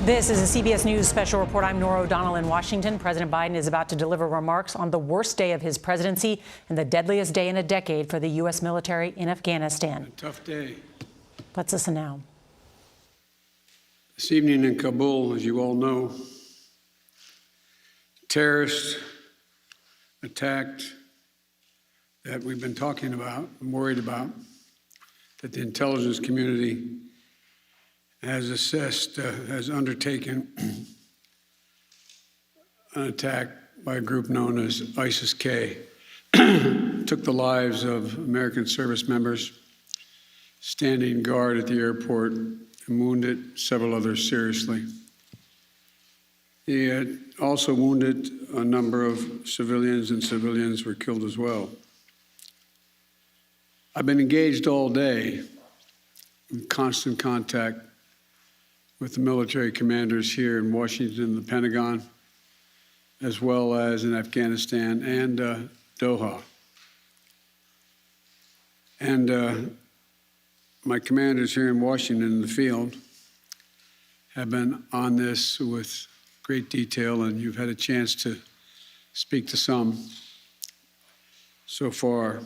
This is a CBS News special report. I'm Norah O'Donnell in Washington. President Biden is about to deliver remarks on the worst day of his presidency and the deadliest day in a decade for the U.S. military in Afghanistan. A tough day. Let's listen now. This evening in Kabul, as you all know, terrorists attacked that we've been talking about and worried about, that the intelligence community has assessed, has undertaken an attack by a group known as ISIS-K. Took the lives of American service members standing guard at the airport and wounded several others seriously. He had also wounded a number of civilians, and civilians were killed as well. I've been engaged all day in constant contact with the military commanders here in Washington and the Pentagon, as well as in Afghanistan and Doha. And my commanders here in Washington in the field have been on this with great detail, and you've had a chance to speak to some so far.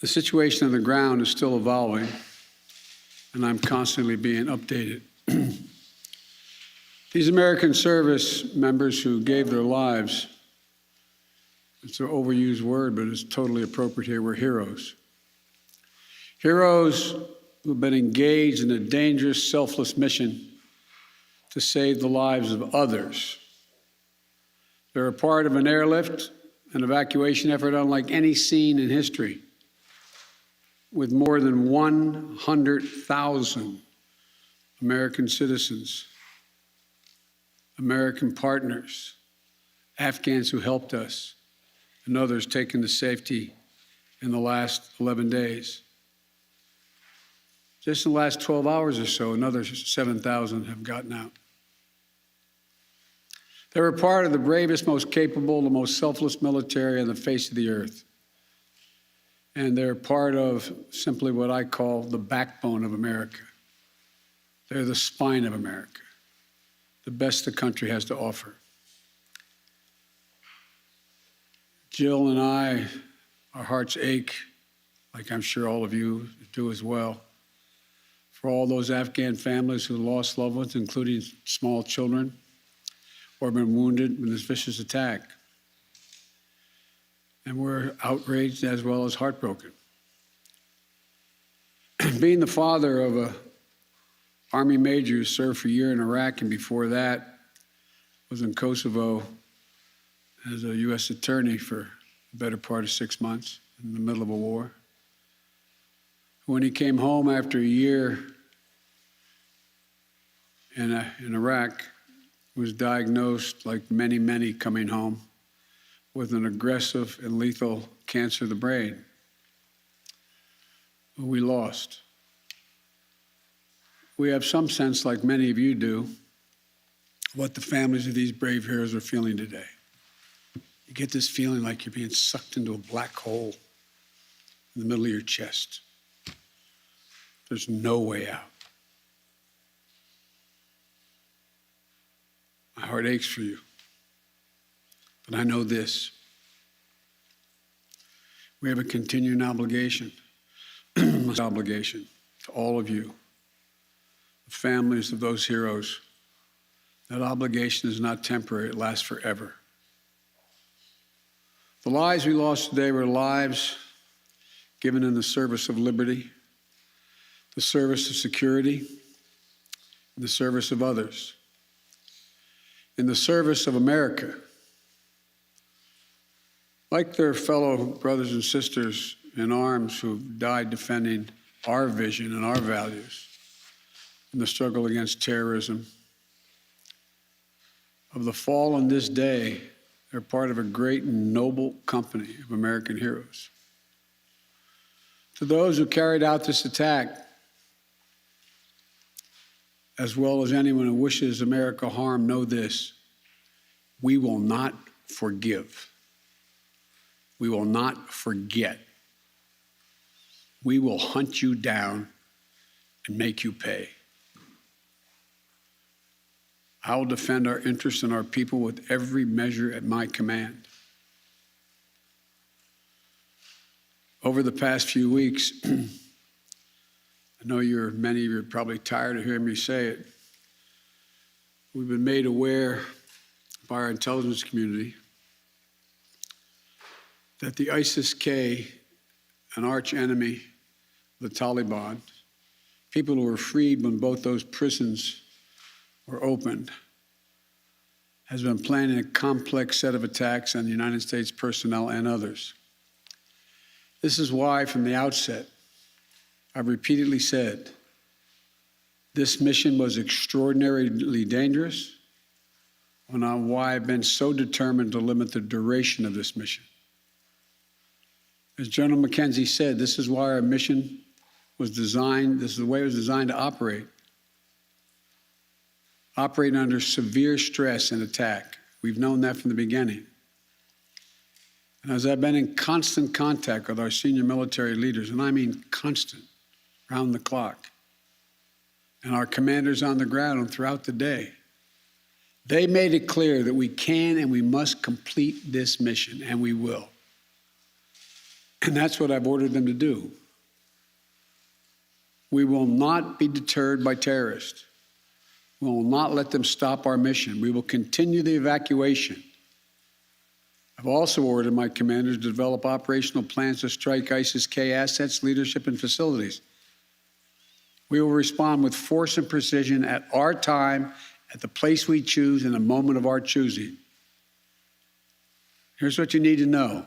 The situation on the ground is still evolving, and I'm constantly being updated. These American service members who gave their lives, it's an overused word, but it's totally appropriate here, were heroes. Heroes who've been engaged in a dangerous, selfless mission to save the lives of others. They're a part of an airlift, an evacuation effort unlike any seen in history, with more than 100,000 American citizens, American partners, Afghans who helped us, and others taken to safety in the last 11 days. Just in the last 12 hours or so, another 7,000 have gotten out. They were part of the bravest, most capable, the most selfless military on the face of the earth. And they're part of simply what I call the backbone of America. They're the spine of America, the best the country has to offer. Jill and I, our hearts ache, like I'm sure all of you do as well, for all those Afghan families who lost loved ones, including small children, or been wounded in this vicious attack. And we're outraged as well as heartbroken. Being the father of an Army major who served for a year in Iraq, and before that was in Kosovo as a U.S. attorney for the better part of 6 months in the middle of a war. When he came home after a year in Iraq, was diagnosed, like many, many coming home, with an aggressive and lethal cancer of the brain. We lost. We have some sense, like many of you do, what the families of these brave heroes are feeling today. You get this feeling like you're being sucked into a black hole in the middle of your chest. There's no way out. My heart aches for you. But I know this. We have a continuing obligation, obligation to all of you, the families of those heroes. That obligation is not temporary, it lasts forever. The lives we lost today were lives given in the service of liberty, the service of security, and the service of others, in the service of America. Like their fellow brothers and sisters in arms who died defending our vision and our values in the struggle against terrorism, of the fallen this day, they're part of a great and noble company of American heroes. To those who carried out this attack, as well as anyone who wishes America harm, know this: we will not forgive. We will not forget. We will hunt you down and make you pay. I will defend our interests and our people with every measure at my command. Over the past few weeks, I know many of you are probably tired of hearing me say it. We've been made aware by our intelligence community that the ISIS-K, an arch enemy of the Taliban, people who were freed when both those prisons were opened, has been planning a complex set of attacks on the United States personnel and others. This is why, from the outset, I've repeatedly said this mission was extraordinarily dangerous, and on why I've been so determined to limit the duration of this mission. As General McKenzie said, this is why our mission was designed, this is the way it was designed to operate. Operating under severe stress and attack. We've known that from the beginning. And as I've been in constant contact with our senior military leaders, and I mean constant, round the clock, and our commanders on the ground and throughout the day, they made it clear that we can and we must complete this mission, and we will. And that's what I've ordered them to do. We will not be deterred by terrorists. We will not let them stop our mission. We will continue the evacuation. I've also ordered my commanders to develop operational plans to strike ISIS-K assets, leadership, and facilities. We will respond with force and precision at our time, at the place we choose, in the moment of our choosing. Here's what you need to know.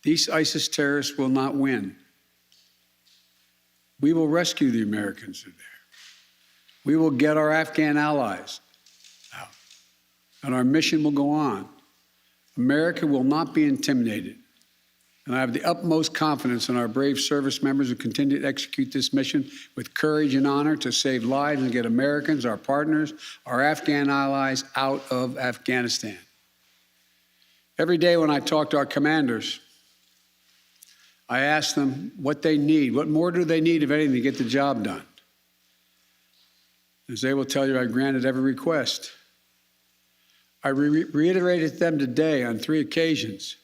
These ISIS terrorists will not win. We will rescue the Americans who are there. We will get our Afghan allies out, and our mission will go on. America will not be intimidated, and I have the utmost confidence in our brave service members who continue to execute this mission with courage and honor to save lives and get Americans, our partners, our Afghan allies out of Afghanistan. Every day when I talk to our commanders, I ask them what they need. What more do they need, if anything, to get the job done? As they will tell you, I granted every request. I reiterated to them today on 3 occasions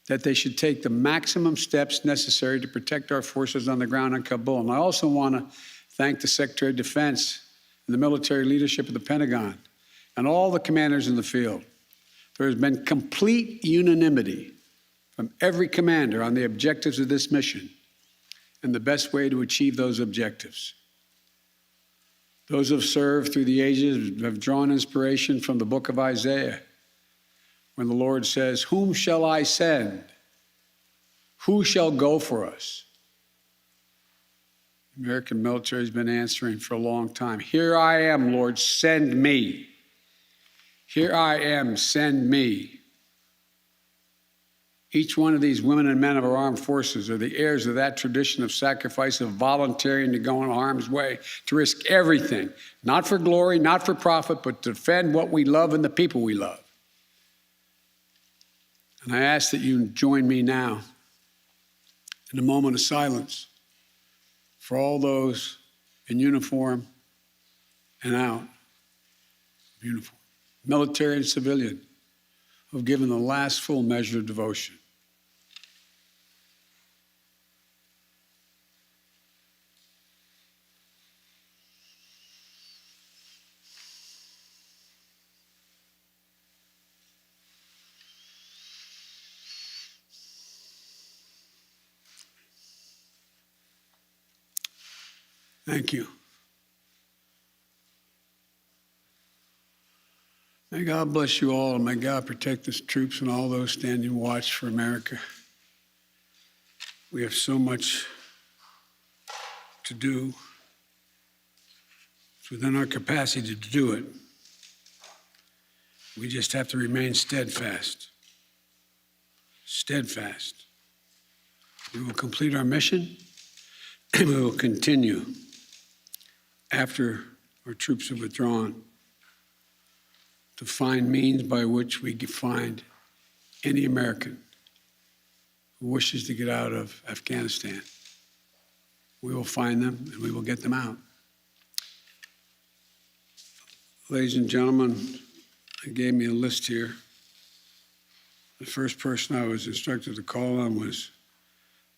that they should take the maximum steps necessary to protect our forces on the ground in Kabul. And I also want to thank the Secretary of Defense and the military leadership of the Pentagon and all the commanders in the field. There has been complete unanimity from every commander on the objectives of this mission and the best way to achieve those objectives. Those who have served through the ages have drawn inspiration from the book of Isaiah, when the Lord says, "Whom shall I send? Who shall go for us?" The American military has been answering for a long time. "Here I am, Lord, send me. Here I am, send me." Each one of these women and men of our armed forces are the heirs of that tradition of sacrifice, of volunteering to go in harm's way, to risk everything, not for glory, not for profit, but to defend what we love and the people we love. And I ask that you join me now in a moment of silence for all those in uniform and out of uniform, military and civilian, who have given the last full measure of devotion. Thank you. May God bless you all, and may God protect the troops and all those standing watch for America. We have so much to do. It's within our capacity to do it. We just have to remain steadfast. Steadfast. We will complete our mission, and we will continue after our troops have withdrawn to find means by which we can find any American who wishes to get out of Afghanistan. We will find them and we will get them out. Ladies and gentlemen, they gave me a list here. The first person I was instructed to call on was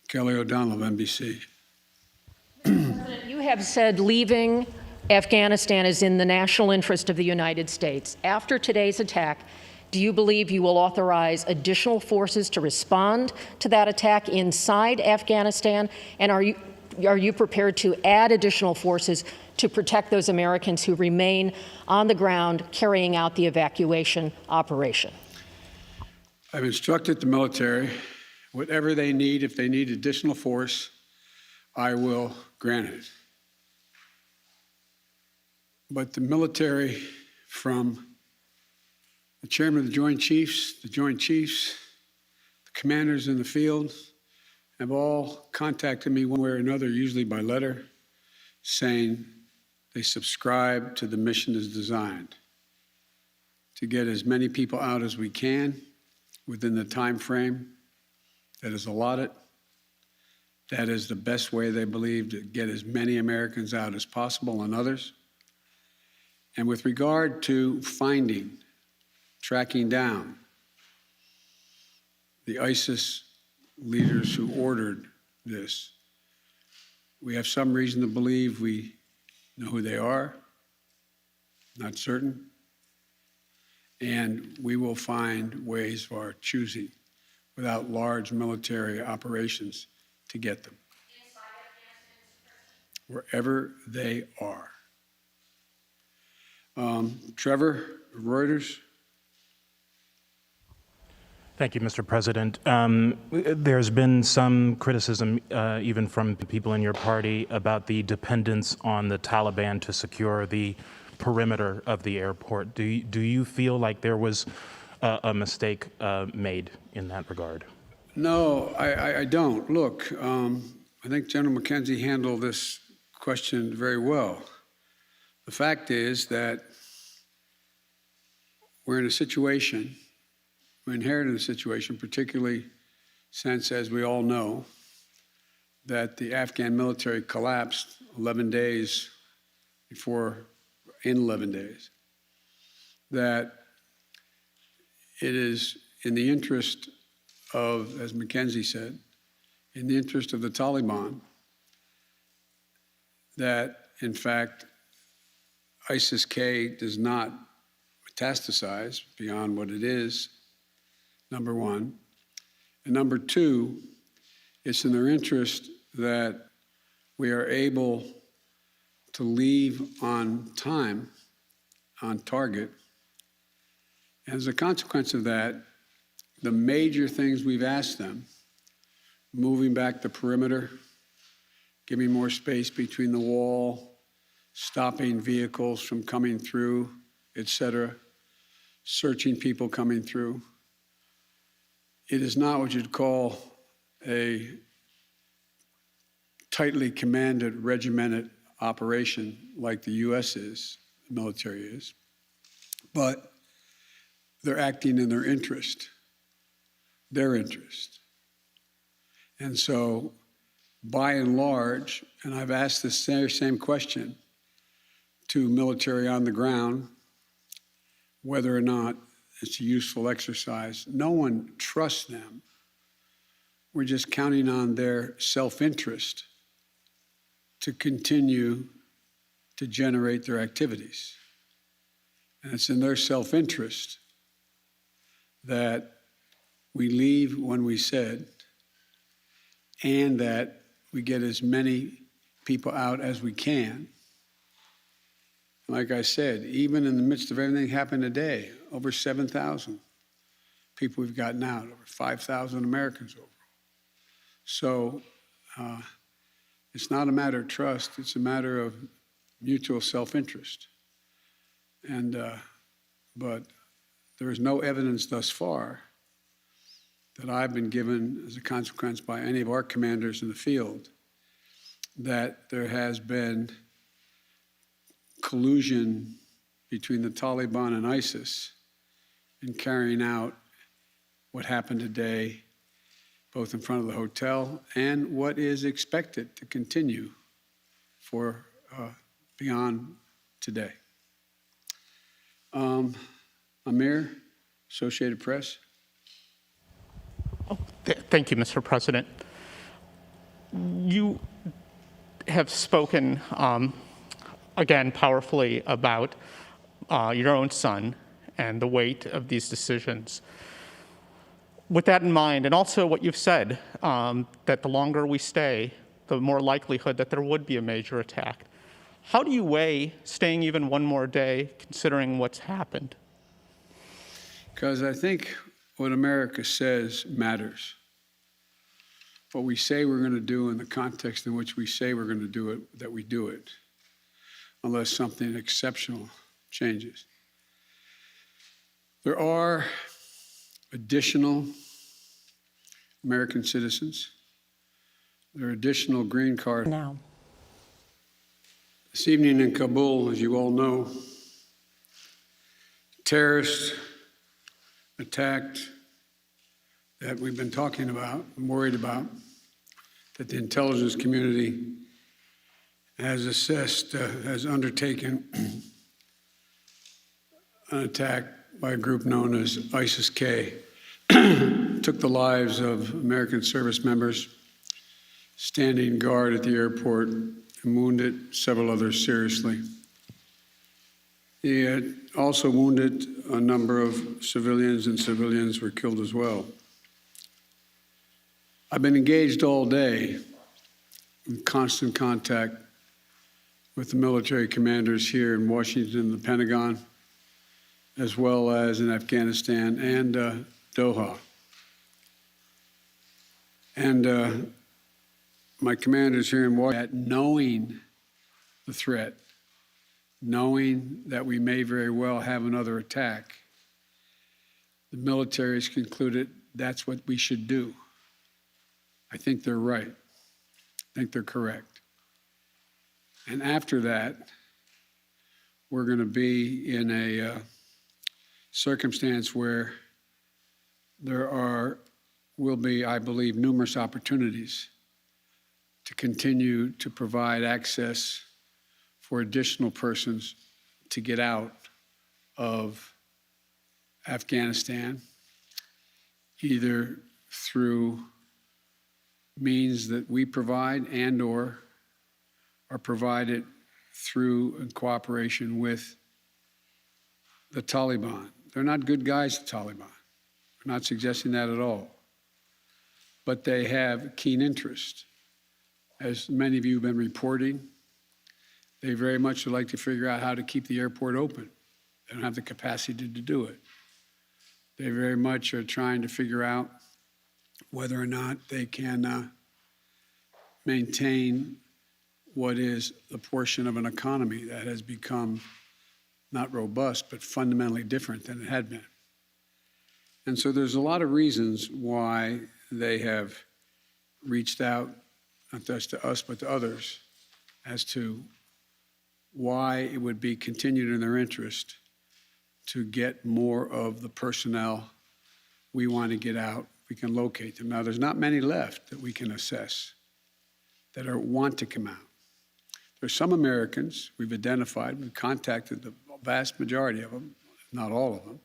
Kelly O'Donnell of NBC. You have said leaving Afghanistan is in the national interest of the United States. After today's attack, do you believe you will authorize additional forces to respond to that attack inside Afghanistan? And are you prepared to add additional forces to protect those Americans who remain on the ground carrying out the evacuation operation? I've instructed the military, whatever they need, if they need additional force, I will grant it. But the military, from the chairman of the Joint Chiefs, the commanders in the field, have all contacted me one way or another, usually by letter, saying they subscribe to the mission as designed to get as many people out as we can within the time frame that is allotted. That is the best way they believe to get as many Americans out as possible and others. And with regard to finding, tracking down the ISIS leaders who ordered this, we have some reason to believe we know who they are, not certain, and we will find ways of our choosing without large military operations to get them wherever they are. Trevor, Reuters. Thank you, Mr. President. There's been some criticism, even from people in your party, about the dependence on the Taliban to secure the perimeter of the airport. Do you feel like there was a mistake made in that regard? No, I don't. Look, I think General McKenzie handled this question very well. The fact is that we're in a situation, we inherited a situation, particularly since, as we all know, that the Afghan military collapsed 11 days before, in 11 days, that it is in the interest of, as McKenzie said, in the interest of the Taliban, that, in fact, ISIS-K does not metastasize beyond what it is, number one. And number two, it's in their interest that we are able to leave on time, on target. And as a consequence of that, the major things we've asked them, moving back the perimeter, giving more space between the wall, stopping vehicles from coming through, et cetera, searching people coming through. It is not what you'd call a tightly commanded, regimented operation like the U.S. is, the military is, but they're acting in their interest. And so, by and large, and I've asked this same question to military on the ground, whether or not it's a useful exercise. No one trusts them. We're just counting on their self-interest to continue to generate their activities. And it's in their self-interest that we leave when we said, and that we get as many people out as we can. Like I said, even in the midst of everything that happened today, over 7,000 people we've gotten out, over 5,000 Americans overall. So it's not a matter of trust, it's a matter of mutual self-interest. And, but there is no evidence thus far that I've been given as a consequence by any of our commanders in the field that there has been collusion between the Taliban and ISIS in carrying out what happened today, both in front of the hotel and what is expected to continue for beyond today. Amir, Associated Press. Thank you, Mr. President. You have spoken, again, powerfully about your own son and the weight of these decisions. With that in mind, and also what you've said, that the longer we stay, the more likelihood that there would be a major attack. How do you weigh staying even one more day, considering what's happened? Because I think what America says matters. What we say we're going to do in the context in which we say we're going to do it, that we do it, unless something exceptional changes. There are additional American citizens. There are additional green cards. Now. This evening in Kabul, as you all know, terrorists attacked that we've been talking about and worried about, that the intelligence community has assessed, has undertaken an attack by a group known as ISIS-K. Took the lives of American service members, standing guard at the airport, and wounded several others seriously. He had also wounded a number of civilians, and civilians were killed as well. I've been engaged all day in constant contact with the military commanders here in Washington, the Pentagon, as well as in Afghanistan and Doha. And my commanders here in Washington, knowing the threat, knowing that we may very well have another attack, the military has concluded that's what we should do. I think they're right. I think they're correct. And after that, we're going to be in a circumstance where there will be, I believe, numerous opportunities to continue to provide access for additional persons to get out of Afghanistan, either through means that we provide and or are provided through in cooperation with the Taliban. They're not good guys, the Taliban. We're not suggesting that at all. But they have keen interest. As many of you have been reporting, they very much would like to figure out how to keep the airport open. They don't have the capacity to do it. They very much are trying to figure out whether or not they can maintain what is the portion of an economy that has become not robust, but fundamentally different than it had been. And so there's a lot of reasons why they have reached out, not just to us, but to others, as to why it would be continued in their interest to get more of the personnel we want to get out. We can locate them. Now, there's not many left that we can assess that want to come out. There's some Americans we've identified, we've contacted the vast majority of them, not all of them,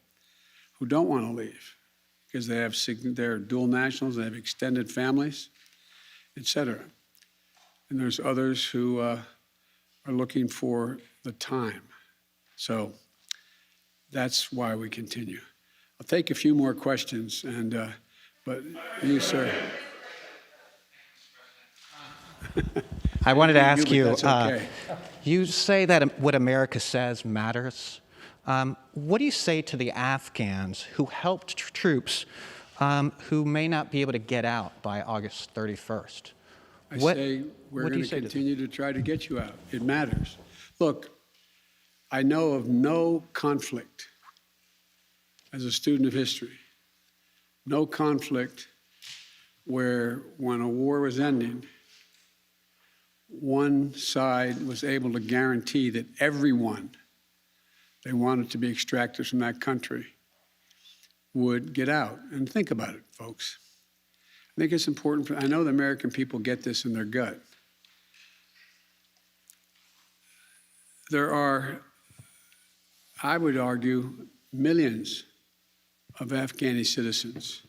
who don't want to leave because they're dual nationals, they have extended families, et cetera. And there's others who are looking for the time. So that's why we continue. I'll take a few more questions, but you, sir. I wanted to ask but you, that's okay. You say that what America says matters. What do you say to the Afghans who helped troops who may not be able to get out by August 31st? I say we're what do going you to say to continue to try to get you out. It matters. Look, I know of no conflict as a student of history, no conflict where when a war was ending, one side was able to guarantee that everyone they wanted to be extracted from that country would get out. And think about it, folks. I think it's important. I know the American people get this in their gut. There are I would argue, millions of Afghani citizens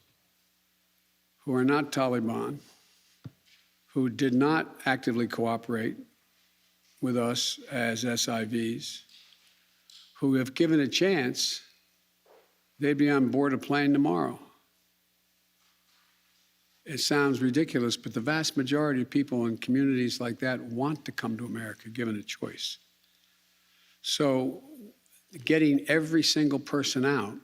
who are not Taliban, who did not actively cooperate with us as SIVs, who, if given a chance, they'd be on board a plane tomorrow. It sounds ridiculous, but the vast majority of people in communities like that want to come to America, given a choice. So getting every single person out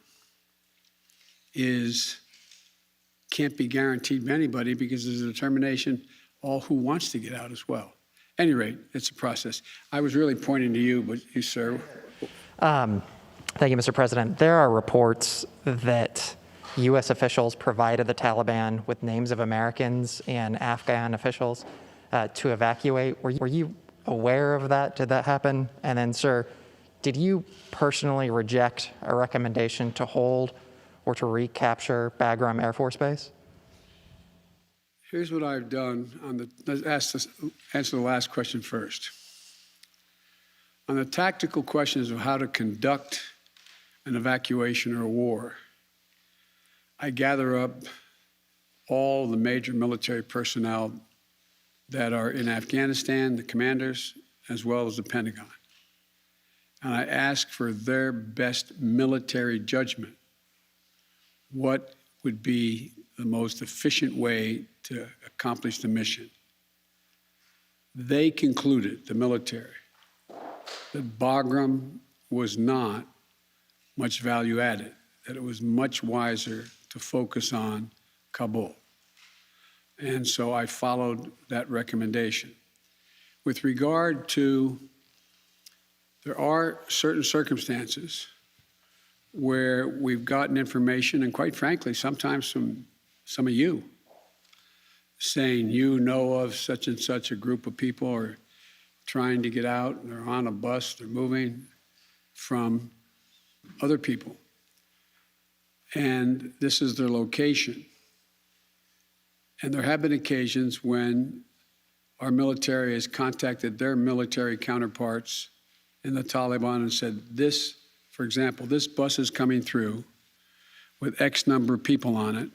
can't be guaranteed by anybody because there's a determination all who wants to get out as well. At any rate, it's a process. I was really pointing to you, but you, sir. Thank you, Mr. President. There are reports that U.S. officials provided the Taliban with names of Americans and Afghan officials to evacuate. Were you aware of that? Did that happen? And then, sir, did you personally reject a recommendation to hold or to recapture Bagram Air Force Base? Here's what I've done let's answer the last question first. On the tactical questions of how to conduct an evacuation or a war, I gather up all the major military personnel that are in Afghanistan, the commanders, as well as the Pentagon. And I ask for their best military judgment. What would be the most efficient way to accomplish the mission? They concluded, the military, that Bagram was not much value added, that it was much wiser to focus on Kabul. And so I followed that recommendation. With regard to, there are certain circumstances where we've gotten information, and quite frankly, sometimes from some of you, saying you know of such and such a group of people are trying to get out, and they're on a bus, they're moving from other people. And this is their location. And there have been occasions when our military has contacted their military counterparts in the Taliban and said, this, for example, this bus is coming through with X number of people on it,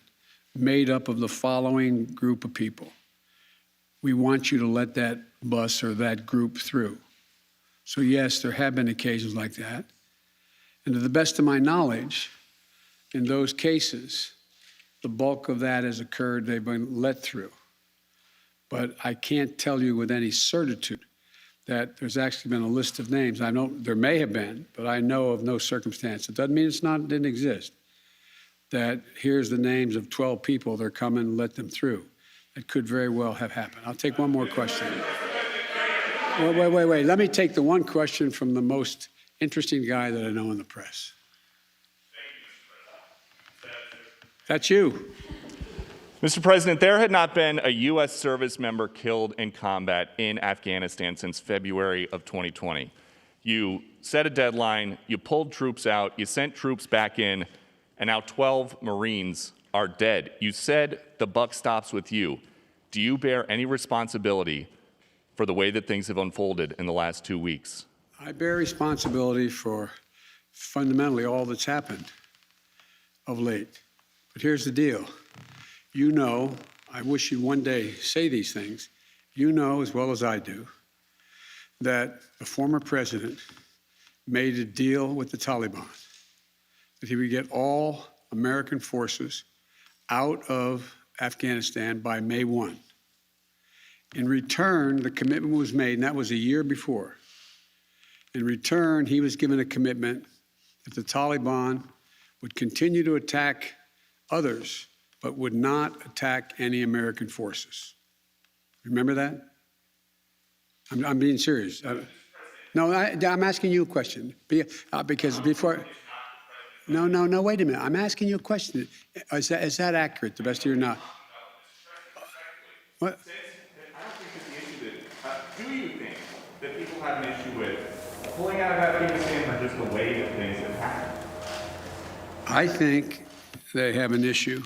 made up of the following group of people. We want you to let that bus or that group through. So yes, there have been occasions like that. And to the best of my knowledge, in those cases, the bulk of that has occurred, they've been let through. But I can't tell you with any certitude that there's actually been a list of names. I know there may have been, but I know of no circumstance. It doesn't mean it didn't exist. That here's the names of 12 people, they're coming, let them through. It could very well have happened. I'll take one more question. Wait. Let me take the one question from the most interesting guy that I know in the press. That's you. Mr. President, there had not been a U.S. service member killed in combat in Afghanistan since February of 2020. You set a deadline, you pulled troops out, you sent troops back in, and now 12 Marines are dead. You said the buck stops with you. Do you bear any responsibility for the way that things have unfolded in the last 2 weeks? I bear responsibility for fundamentally all that's happened of late. But here's the deal. You know, I wish you'd one day say these things. You know as well as I do that the former president made a deal with the Taliban that he would get all American forces out of Afghanistan by May 1. In return, the commitment was made, and that was a year before. In return, he was given a commitment that the Taliban would continue to attack others, but would not attack any American forces. Remember that? I'm being serious. No, I'm asking you a question. Because before... No, wait a minute. I'm asking you a question. Is that accurate, the best of your knowledge? What? I don't think it's the issue that, do you think that people have an issue with pulling out of Afghanistan or just the way that things have happened? I think they have an issue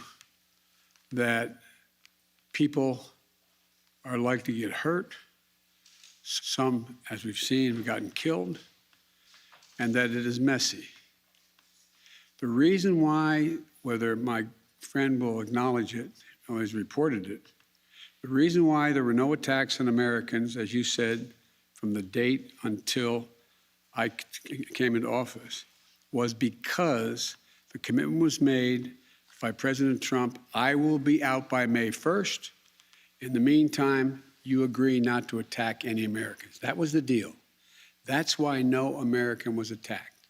that people are likely to get hurt. Some, as we've seen, have gotten killed. and that it is messy. The reason why, whether my friend will acknowledge it or has reported it, the reason why there were no attacks on Americans, as you said, from the date until I came into office, was because the commitment was made by President Trump, I will be out by May 1st. In the meantime, you agree not to attack any Americans. That was the deal. That's why no American was attacked.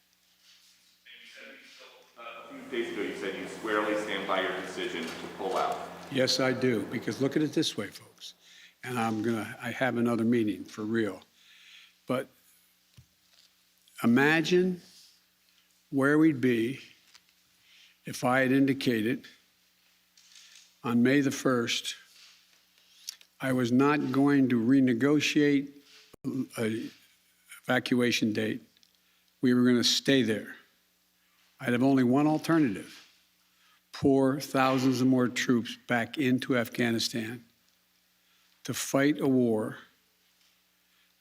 A few days ago, you said you squarely stand by your decision to pull out. Yes, I do, because look at it this way, folks, and I have another meeting for real. But imagine where we'd be if I had indicated on May the 1st I was not going to renegotiate an evacuation date. We were going to stay there. I'd have only one alternative: pour thousands of more troops back into Afghanistan to fight a war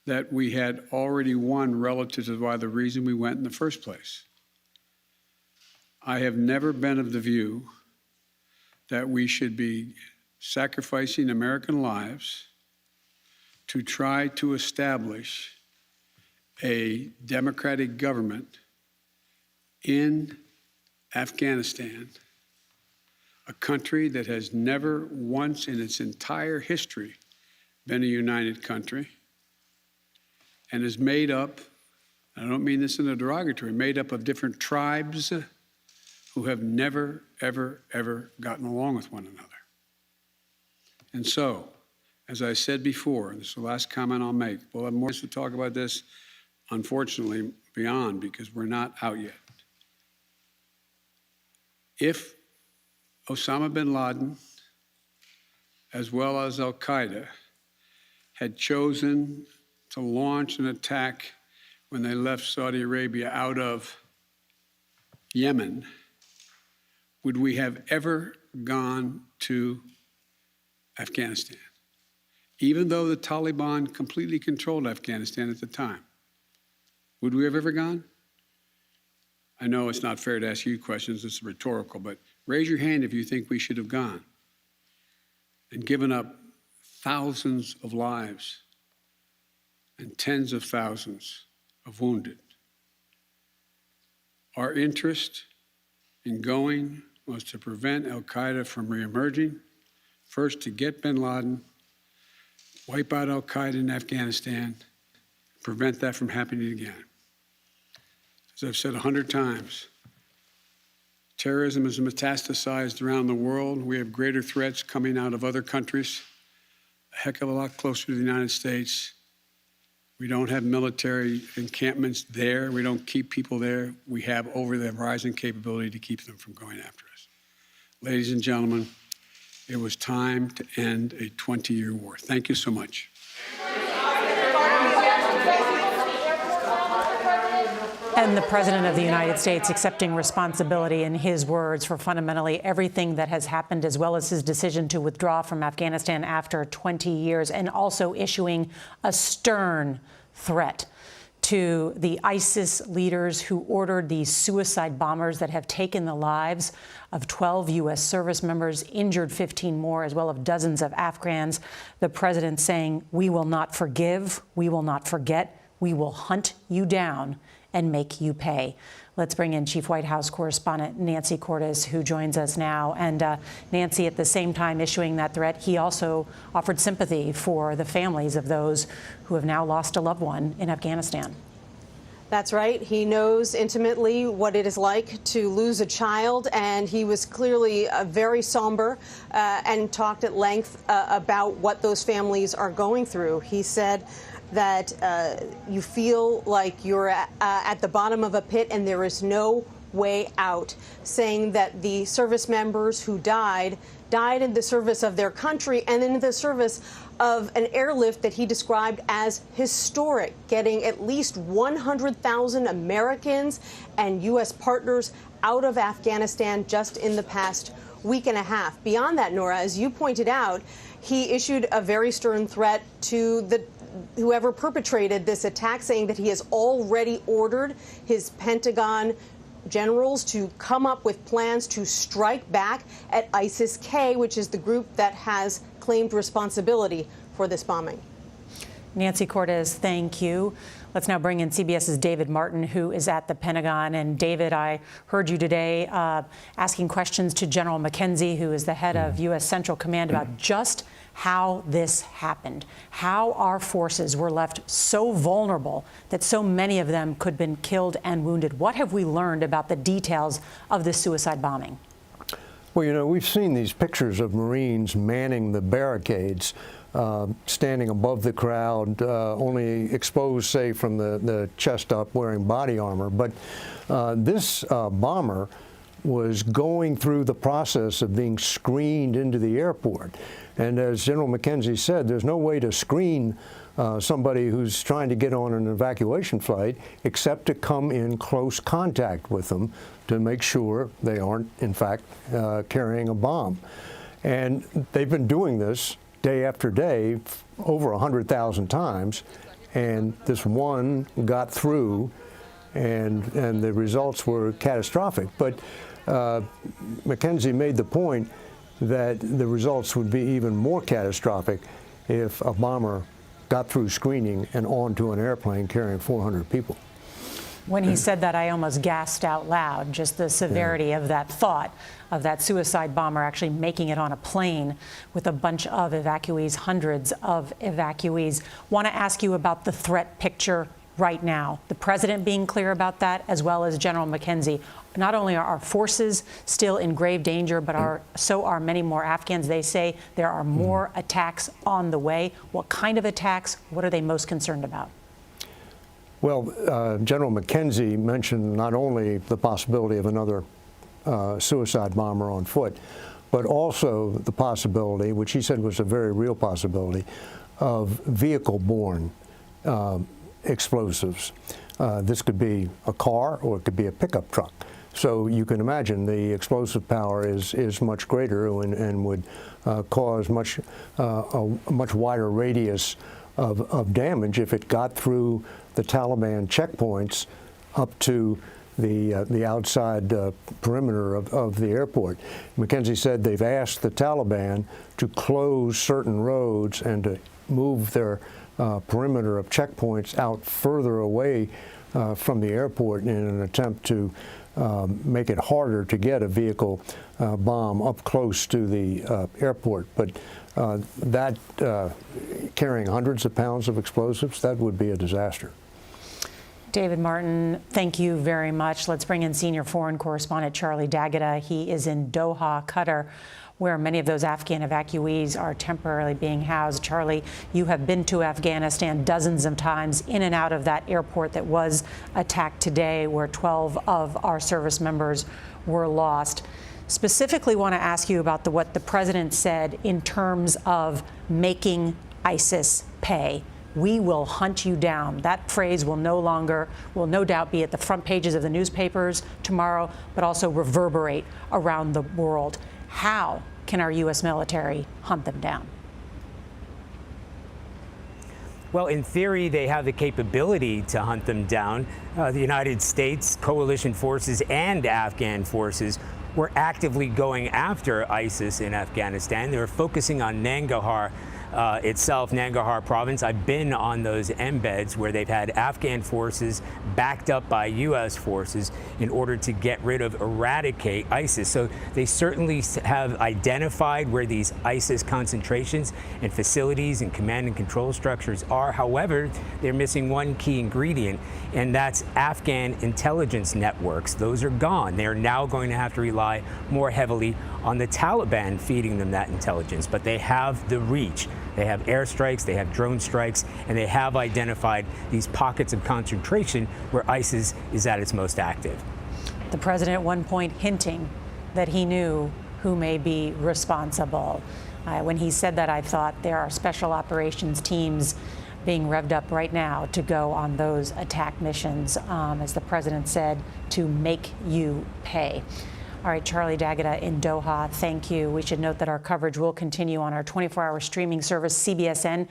that we had already won relative to why the reason we went in the first place. I have never been of the view that we should be sacrificing American lives to try to establish a democratic government in Afghanistan, a country that has never once in its entire history been a united country and is made up, I don't mean this in a derogatory, made up of different tribes who have never, ever, ever gotten along with one another. And so, as I said before, and this is the last comment I'll make, we'll have more to talk about this, unfortunately, beyond, because we're not out yet. If Osama bin Laden, as well as al-Qaeda, had chosen to launch an attack when they left Saudi Arabia out of Yemen, would we have ever gone to Afghanistan? Even though the Taliban completely controlled Afghanistan at the time, would we have ever gone? I know it's not fair to ask you questions, it's rhetorical, but raise your hand if you think we should have gone and given up thousands of lives and tens of thousands of wounded. Our interest in going was to prevent al-Qaeda from reemerging, first to get bin Laden, wipe out al-Qaeda in Afghanistan, prevent that from happening again. As I've said 100 times, terrorism is metastasized around the world. We have greater threats coming out of other countries, a heck of a lot closer to the United States. We don't have military encampments there. We don't keep people there. We have over-the-horizon capability to keep them from going after us. Ladies and gentlemen, it was time to end a 20-year war. Thank you so much. And the President of the United States accepting responsibility, in his words, for fundamentally everything that has happened, as well as his decision to withdraw from Afghanistan after 20 years, and also issuing a stern threat to the ISIS leaders who ordered these suicide bombers that have taken the lives of 12 U.S. service members, injured 15 more, as well as dozens of Afghans. The president saying, we will not forgive, we will not forget, we will hunt you down and make you pay. Let's bring in Chief White House correspondent Nancy Cordes, who joins us now. And Nancy, at the same time issuing that threat, he also offered sympathy for the families of those who have now lost a loved one in Afghanistan. That's right. He knows intimately what it is like to lose a child, and he was clearly very somber and talked at length about what those families are going through. He said that you feel like you're at the bottom of a pit and there is no way out, saying that the service members who died in the service of their country and in the service of an airlift that he described as historic, getting at least 100,000 Americans and U.S. partners out of Afghanistan just in the past week and a half. Beyond that, Nora, as you pointed out, he issued a very stern threat to whoever perpetrated this attack, saying that he has already ordered his Pentagon generals to come up with plans to strike back at ISIS-K, which is the group that has claimed responsibility for this bombing. Nancy Cortez, thank you. Let's now bring in CBS's David Martin, who is at the Pentagon. And David, I heard you today asking questions to General McKenzie, who is the head of U.S. Central Command, about just how this happened, how our forces were left so vulnerable that so many of them could have been killed and wounded. What have we learned about the details of this suicide bombing? Well, you know, we've seen these pictures of Marines manning the barricades, standing above the crowd, only exposed, say, from the chest up, wearing body armor. But this bomber was going through the process of being screened into the airport. And as General McKenzie said, there's no way to screen somebody who's trying to get on an evacuation flight except to come in close contact with them to make sure they aren't, in fact, carrying a bomb. And they've been doing this day after day, over 100,000 times, and this one got through, and the results were catastrophic. But McKenzie made the point that the results would be even more catastrophic if a bomber got through screening and onto an airplane carrying 400 people. When he said that, I almost gasped out loud, just the severity of that thought, of that suicide bomber actually making it on a plane with a bunch of evacuees, hundreds of evacuees. Want to ask you about the threat picture right now. The president being clear about that, as well as General McKenzie. Not only are our forces still in grave danger, but so are many more Afghans. They say there are more attacks on the way. What kind of attacks? What are they most concerned about? Well, General McKenzie mentioned not only the possibility of another suicide bomber on foot, but also the possibility, which he said was a very real possibility, of vehicle-borne explosives. This could be a car or it could be a pickup truck. So you can imagine the explosive power is much greater and would cause a much wider radius of damage if it got through the Taliban checkpoints up to the outside perimeter of the airport. McKenzie said they've asked the Taliban to close certain roads and to move their perimeter of checkpoints out further away from the airport in an attempt to make it harder to get a vehicle bomb up close to the airport. But that carrying hundreds of pounds of explosives, that would be a disaster. David Martin, thank you very much. Let's bring in senior foreign correspondent Charlie D'Agata. He is in Doha, Qatar, where many of those Afghan evacuees are temporarily being housed. Charlie, you have been to Afghanistan dozens of times, in and out of that airport that was attacked today, where 12 of our service members were lost. Specifically want to ask you about what the president said in terms of making ISIS pay. We will hunt you down. That phrase will no doubt be at the front pages of the newspapers tomorrow, but also reverberate around the world. How can our U.S. military hunt them down? Well, in theory, they have the capability to hunt them down. The United States, coalition forces, and Afghan forces were actively going after ISIS in Afghanistan. They were focusing on Nangarhar itself, Nangarhar province. I've been on those embeds where they've had Afghan forces backed up by U.S. forces in order to get rid of, eradicate ISIS. So they certainly have identified where these ISIS concentrations and facilities and command and control structures are. However, they're missing one key ingredient, and that's Afghan intelligence networks. Those are gone. They're now going to have to rely more heavily on the Taliban feeding them that intelligence, but they have the reach. They have airstrikes, they have drone strikes, and they have identified these pockets of concentration where ISIS is at its most active. The president at one point hinting that he knew who may be responsible. When he said that, I thought there are special operations teams being revved up right now to go on those attack missions, as the president said, to make you pay. All right, Charlie D'Agata in Doha, thank you. We should note that our coverage will continue on our 24-hour streaming service, CBSN.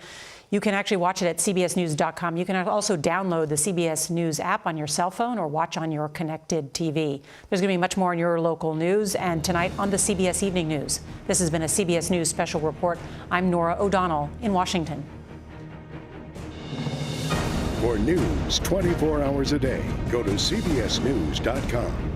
You can actually watch it at cbsnews.com. You can also download the CBS News app on your cell phone or watch on your connected TV. There's going to be much more in your local news and tonight on the CBS Evening News. This has been a CBS News special report. I'm Norah O'Donnell in Washington. For news 24 hours a day, go to cbsnews.com.